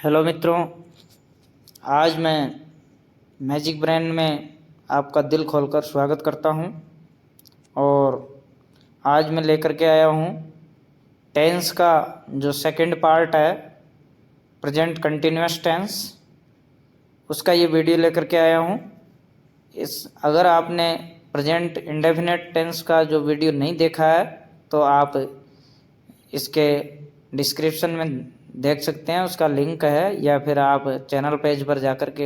Hello मित्रों, आज मैं मैजिक ब्रेन में आपका दिल खोलकर स्वागत करता हूं। और आज मैं लेकर के आया हूं टेंस का जो सेकंड पार्ट है, प्रेजेंट कंटिन्यूअस टेंस, उसका ये वीडियो लेकर के आया हूं। अगर आपने प्रेजेंट इंडेफिनिट टेंस का जो वीडियो नहीं देखा है तो आप इसके डिस्क्रिप्शन में देख सकते हैं, उसका लिंक है, या फिर आप चैनल पेज पर जाकर के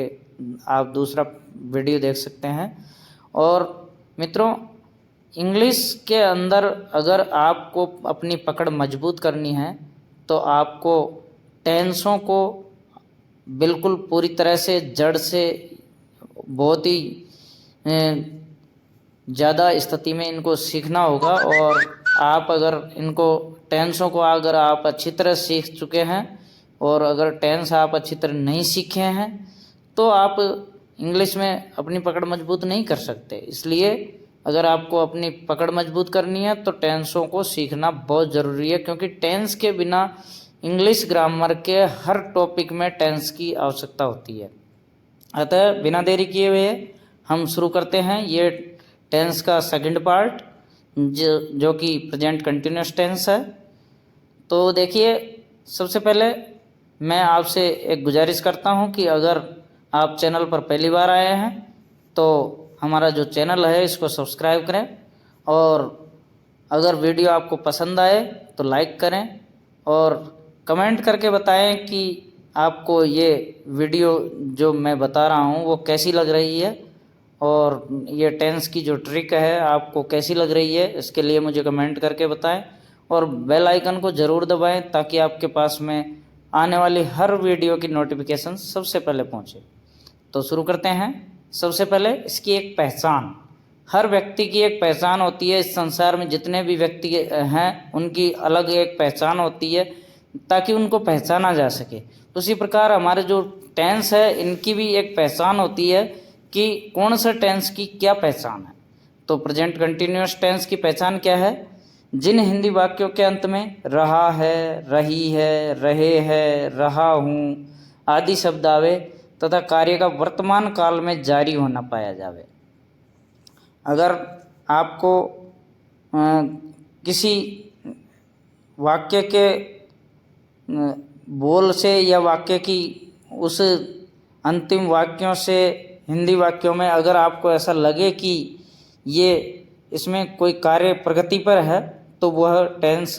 आप दूसरा वीडियो देख सकते हैं। और मित्रों, इंग्लिश के अंदर अगर आपको अपनी पकड़ मजबूत करनी है तो आपको टेंसों को बिल्कुल पूरी तरह से जड़ से बहुत ही ज़्यादा स्थिति में इनको सीखना होगा। और आप अगर इनको टेंसों को अगर आप अच्छी तरह सीख चुके हैं और अगर टेंस आप अच्छी तरह नहीं सीखे हैं तो आप इंग्लिश में अपनी पकड़ मजबूत नहीं कर सकते। इसलिए अगर आपको अपनी पकड़ मजबूत करनी है तो टेंसों को सीखना बहुत ज़रूरी है, क्योंकि टेंस के बिना इंग्लिश ग्रामर के हर टॉपिक में टेंस की आवश्यकता होती है। अतः बिना देरी किए हुए हम शुरू करते हैं ये टेंस का सेकंड पार्ट, जो कि प्रेजेंट कंटिन्यूअस टेंस है। तो देखिए, सबसे पहले मैं आपसे एक गुजारिश करता हूं कि अगर आप चैनल पर पहली बार आए हैं तो हमारा जो चैनल है इसको सब्सक्राइब करें, और अगर वीडियो आपको पसंद आए तो लाइक करें और कमेंट करके बताएं कि आपको ये वीडियो जो मैं बता रहा हूं वो कैसी लग रही है, और ये टेंस की जो ट्रिक है आपको कैसी लग रही है, इसके लिए मुझे कमेंट करके बताएं। और बेल आइकन को ज़रूर दबाएं ताकि आपके पास में आने वाली हर वीडियो की नोटिफिकेशन सबसे पहले पहुंचे। तो शुरू करते हैं। सबसे पहले इसकी एक पहचान, हर व्यक्ति की एक पहचान होती है। इस संसार में जितने भी व्यक्ति हैं उनकी अलग एक पहचान होती है ताकि उनको पहचाना जा सके। उसी प्रकार हमारे जो टेंस है इनकी भी एक पहचान होती है कि कौन सा टेंस की क्या पहचान है। तो प्रेजेंट कंटिन्यूअस टेंस की पहचान क्या है? जिन हिंदी वाक्यों के अंत में रहा है, रही है, रहे है, रहा हूँ आदि शब्द आवे तथा कार्य का वर्तमान काल में जारी होना पाया जावे। अगर आपको किसी वाक्य के बोल से या वाक्य की उस अंतिम वाक्यों से, हिंदी वाक्यों में अगर आपको ऐसा लगे कि ये इसमें कोई कार्य प्रगति पर है तो वह टेंस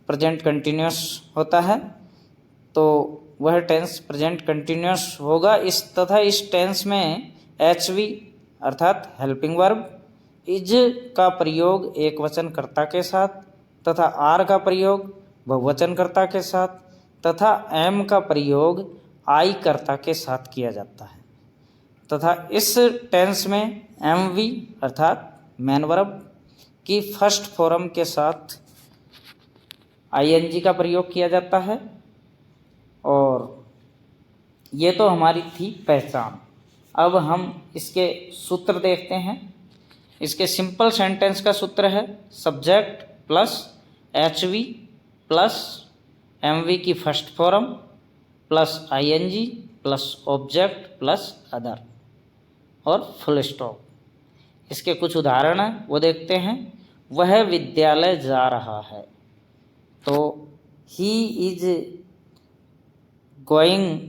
प्रेजेंट कंटिन्यूअस होता है। तो वह टेंस प्रेजेंट कंटिन्यूअस होगा। इस टेंस में HV अर्थात हेल्पिंग वर्ब, इज का प्रयोग एक वचन कर्ता के साथ तथा आर का प्रयोग बहुवचन कर्ता के साथ तथा एम का प्रयोग आई कर्ता के साथ किया जाता है। तथा इस टेंस में MV अर्थात मेन वर्ब की फर्स्ट फॉर्म के साथ ING का प्रयोग किया जाता है। और ये तो हमारी थी पहचान। अब हम इसके सूत्र देखते हैं। इसके सिंपल सेंटेंस का सूत्र है subject plus HV plus MV की first form plus ING plus object plus other और फुल स्टॉप। इसके कुछ उदाहरण हैं वो देखते हैं। वह विद्यालय जा रहा है, तो he is going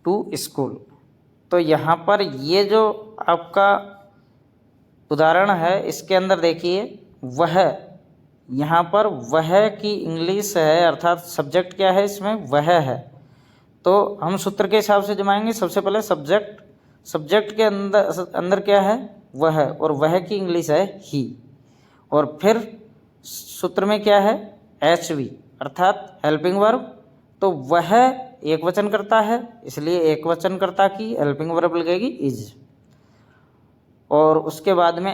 to school. तो यहाँ पर ये जो आपका उदाहरण है इसके अंदर देखिए, वह, यहाँ पर वह की इंग्लिश है अर्थात सब्जेक्ट क्या है इसमें, वह है। तो हम सूत्र के हिसाब से जमाएंगे। सबसे पहले सब्जेक्ट के अंदर क्या है, वह, और वह की इंग्लिश है ही। और फिर सूत्र में क्या है, HV अर्थात हेल्पिंग वर्ब। तो वह एक वचन करता है, इसलिए एक वचन करता की हेल्पिंग वर्ब लगेगी इज। और उसके बाद में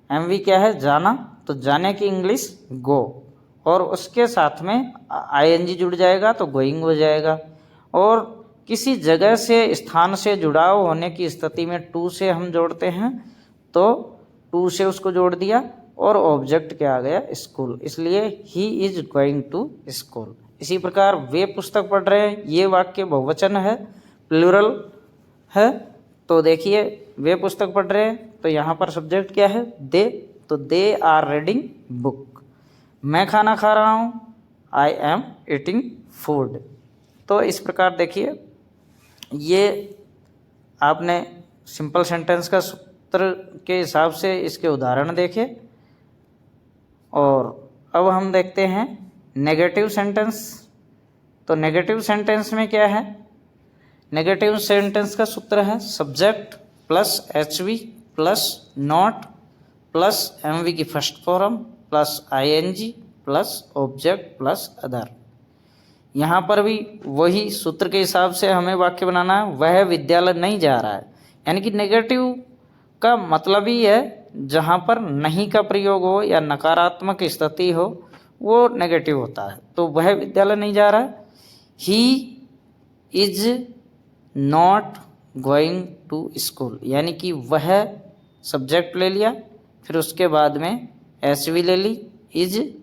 MV क्या है, जाना, तो जाने की इंग्लिश गो, और उसके साथ में ING जुड़ जाएगा तो गोइंग हो जाएगा। और किसी जगह से, स्थान से जुड़ाव होने की स्थिति में टू से हम जोड़ते हैं, तो टू से उसको जोड़ दिया और ऑब्जेक्ट क्या आ गया, स्कूल, इसलिए he is going to school. इसी प्रकार वे पुस्तक पढ़ रहे हैं, ये वाक्य बहुवचन है, प्लूरल है। तो देखिए वे पुस्तक पढ़ रहे हैं, तो यहाँ पर सब्जेक्ट क्या है? दे। तो दे आर रीडिंग बुक। मैं खाना खा रहा हूँ, आई एम ईटिंग फूड। तो इस प्रकार देखिए ये आपने सिंपल सेंटेंस का सूत्र के हिसाब से इसके उदाहरण देखे। और अब हम देखते हैं नेगेटिव सेंटेंस। तो नेगेटिव सेंटेंस में क्या है? नेगेटिव सेंटेंस का सूत्र है subject plus HV plus not plus MV की first form plus ING plus object plus other. यहाँ पर भी वही सूत्र के हिसाब से हमें वाक्य बनाना है। वह विद्यालय नहीं जा रहा है, यानी कि नेगेटिव का मतलब ही है जहाँ पर नहीं का प्रयोग हो या नकारात्मक स्थिति हो वो नेगेटिव होता है। तो वह विद्यालय नहीं जा रहा है। He is not going to school, यानी कि वह सब्जेक्ट ले लिया, फिर उसके बाद में एसवी ले ली इज,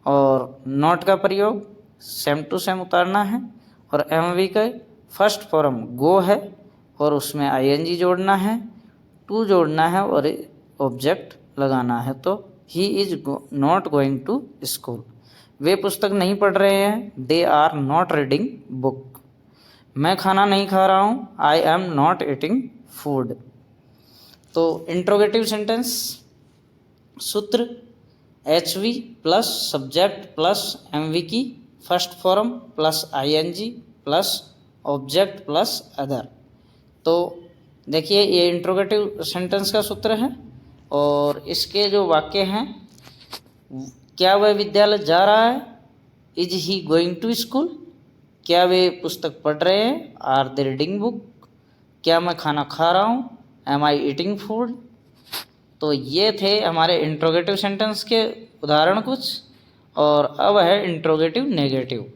और नॉट का प्रयोग सेम टू सेम उतारना है, और एमवी का फर्स्ट फॉर्म गो है और उसमें आईएनजी जोड़ना है, टू जोड़ना है और ऑब्जेक्ट लगाना है। तो he is not going to school. वे पुस्तक नहीं पढ़ रहे हैं, they are not reading book. मैं खाना नहीं खा रहा हूँ, I am not eating food. तो इंट्रोगेटिव सेंटेंस सूत्र HV plus subject plus MV की first form plus ING plus object plus other. तो देखिए ये इंट्रोगेटिव सेंटेंस का सूत्र है। और इसके जो वाक्य हैं, क्या वह विद्यालय जा रहा है, is he going to school, क्या वे पुस्तक पढ़ रहे हैं, आर दे रीडिंग बुक, क्या मैं खाना खा रहा हूँ, एम आई ईटिंग फूड। तो ये थे हमारे इंट्रोगेटिव सेंटेंस के उदाहरण कुछ। और अब है इंट्रोगेटिव नेगेटिव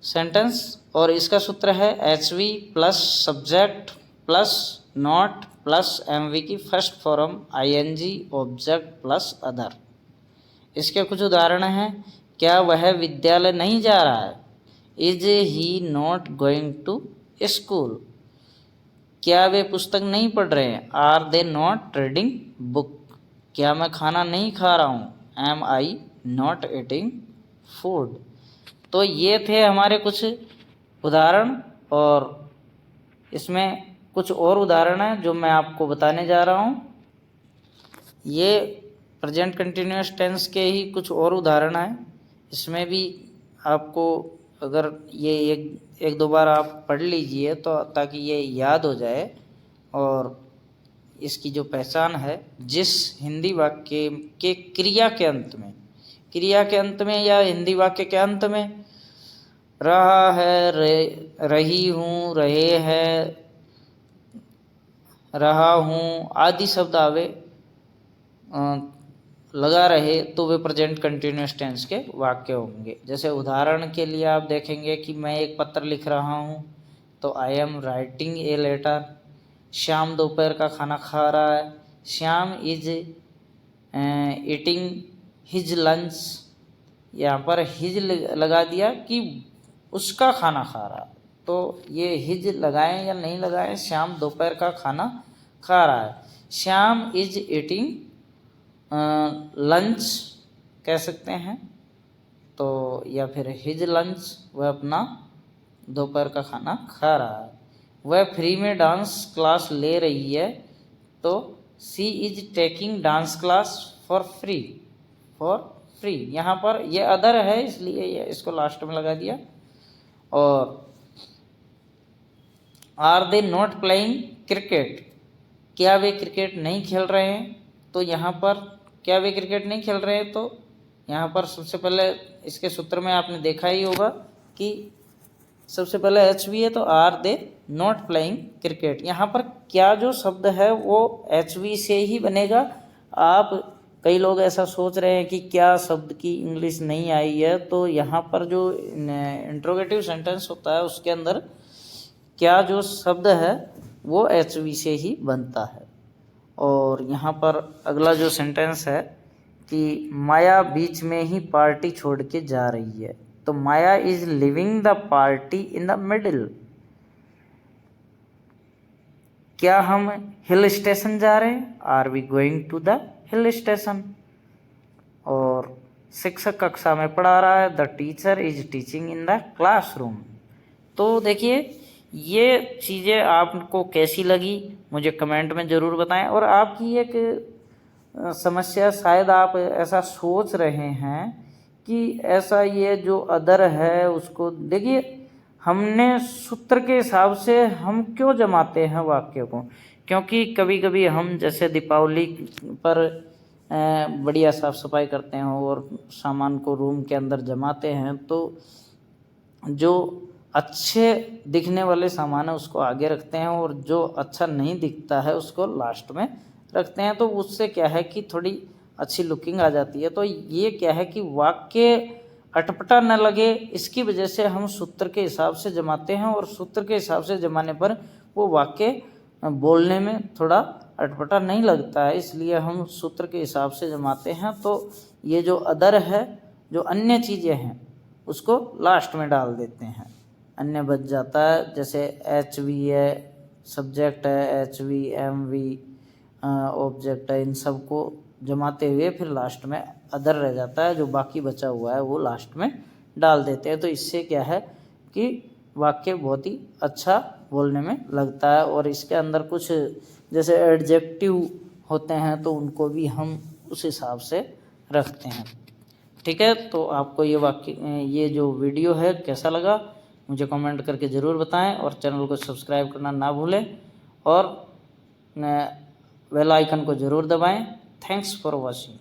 सेंटेंस, और इसका सूत्र है HV plus subject plus not plus MV की first form ING object plus other. इसके कुछ उदाहरण हैं। क्या वह विद्यालय नहीं जा रहा है, is he not going to school, क्या वे पुस्तक नहीं पढ़ रहे हैं, are they not reading book, क्या मैं खाना नहीं खा रहा हूँ, am I not eating food. तो ये थे हमारे कुछ उदाहरण, और इसमें कुछ और उदाहरण हैं जो मैं आपको बताने जा रहा हूँ। ये प्रेजेंट कंटिन्यूअस टेंस के ही कुछ और उदाहरण हैं। इसमें भी आपको अगर ये एक दो बार आप पढ़ लीजिए तो ताकि ये याद हो जाए, और इसकी जो पहचान है, जिस हिंदी वाक्य के क्रिया के अंत में या हिंदी वाक्य के अंत में रहा है, रही हूँ, रहे हैं, रहा हूँ आदि शब्द आवे लगा रहे, तो वे प्रेजेंट कंटिन्यूअस टेंस के वाक्य होंगे। जैसे उदाहरण के लिए आप देखेंगे कि मैं एक पत्र लिख रहा हूँ, तो I am writing a letter. Shyam दोपहर का खाना खा रहा है, Shyam is eating his lunch. यहाँ पर हिज लगा दिया कि उसका खाना खा रहा है, तो ये हिज लगाएं या नहीं लगाएं, श्याम दोपहर का खाना खा रहा है। श्याम इज ईटिंग लंच कह सकते हैं, तो या फिर हिज लंच, वह अपना दोपहर का खाना खा रहा है। वह फ्री में डांस क्लास ले रही है, तो she is taking dance class for free. यहाँ पर ये अदर है इसलिए ये इसको लास्ट में लगा दिया। और are they not playing cricket, क्या वे क्रिकेट नहीं खेल रहे हैं, तो यहाँ पर क्या वे क्रिकेट नहीं खेल रहे हैं, तो यहाँ पर सबसे पहले इसके सूत्र में आपने देखा ही होगा कि सबसे पहले एच वी है, तो are they not playing cricket. यहाँ पर क्या जो शब्द है वो एच वी से ही बनेगा। आप कई लोग ऐसा सोच रहे हैं कि क्या शब्द की इंग्लिश नहीं आई है, तो यहाँ पर जो इंट्रोगेटिव सेंटेंस होता है उसके अंदर क्या जो शब्द है वो एच वी से ही बनता है। और यहाँ पर अगला जो सेंटेंस है कि माया बीच में ही पार्टी छोड़ के जा रही है, तो Maya is leaving the party in the middle. क्या हम हिल स्टेशन जा रहे हैं? Are we going to the hill station. और शिक्षक कक्षा में पढ़ा रहा है, the teacher is teaching in the classroom. तो देखिए ये चीज़ें आपको कैसी लगी मुझे कमेंट में ज़रूर बताएं। और आपकी एक समस्या, शायद आप ऐसा सोच रहे हैं कि ऐसा ये जो अदर है उसको, देखिए हमने सूत्र के हिसाब से हम क्यों जमाते हैं वाक्य को, क्योंकि कभी कभी हम जैसे दीपावली पर बढ़िया साफ सफाई करते हैं और सामान को रूम के अंदर जमाते हैं, तो जो अच्छे दिखने वाले सामान है उसको आगे रखते हैं और जो अच्छा नहीं दिखता है उसको लास्ट में रखते हैं। तो उससे क्या है कि थोड़ी अच्छी लुकिंग आ जाती है। तो ये क्या है कि वाक्य अटपटा न लगे, इसकी वजह से हम सूत्र के हिसाब से जमाते हैं और सूत्र के हिसाब से जमाने पर वो वाक्य बोलने में थोड़ा अटपटा नहीं लगता है, इसलिए हम सूत्र के हिसाब से जमाते हैं। तो ये जो अदर है, जो अन्य चीज़ें हैं उसको लास्ट में डाल देते हैं, अन्य बच जाता है। जैसे एच वी है, सब्जेक्ट है, H V M V object है, इन सब को जमाते हुए फिर लास्ट में अदर रह जाता है, जो बाकी बचा हुआ है वो लास्ट में डाल देते हैं। तो इससे क्या है कि वाक्य बहुत ही अच्छा बोलने में लगता है। और इसके अंदर कुछ जैसे एडजेक्टिव होते हैं तो उनको भी हम उस हिसाब से रखते हैं। ठीक है, तो आपको ये जो वीडियो है कैसा लगा मुझे कमेंट करके ज़रूर बताएं और चैनल को सब्सक्राइब करना ना भूलें और बेल आइकन को ज़रूर दबाएं। Thanks for watching.